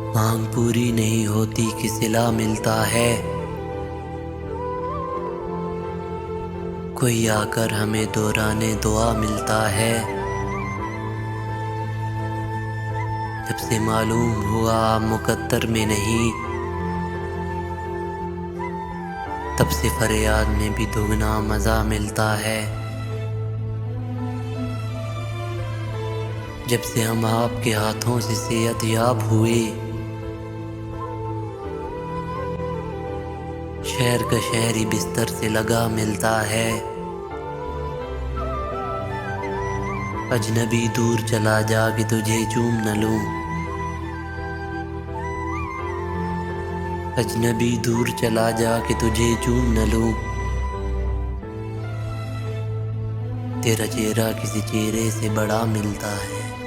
मांग पूरी नहीं होती कि सिला मिलता है। कोई आकर हमें दोहराने दुआ मिलता है। जब से मालूम हुआ आप मुकद्दर में नहीं, तब से फरियाद में भी दुगना मज़ा मिलता है। जब से हम आपके हाथों से सेहतयाब हुए, शहर का शहरी बिस्तर से लगा मिलता है। अजनबी दूर चला जा कि तुझे चूम न लूं, अजनबी दूर चला जा कि तुझे चूम न लूं। तेरा चेहरा किसी चेहरे से बड़ा मिलता है।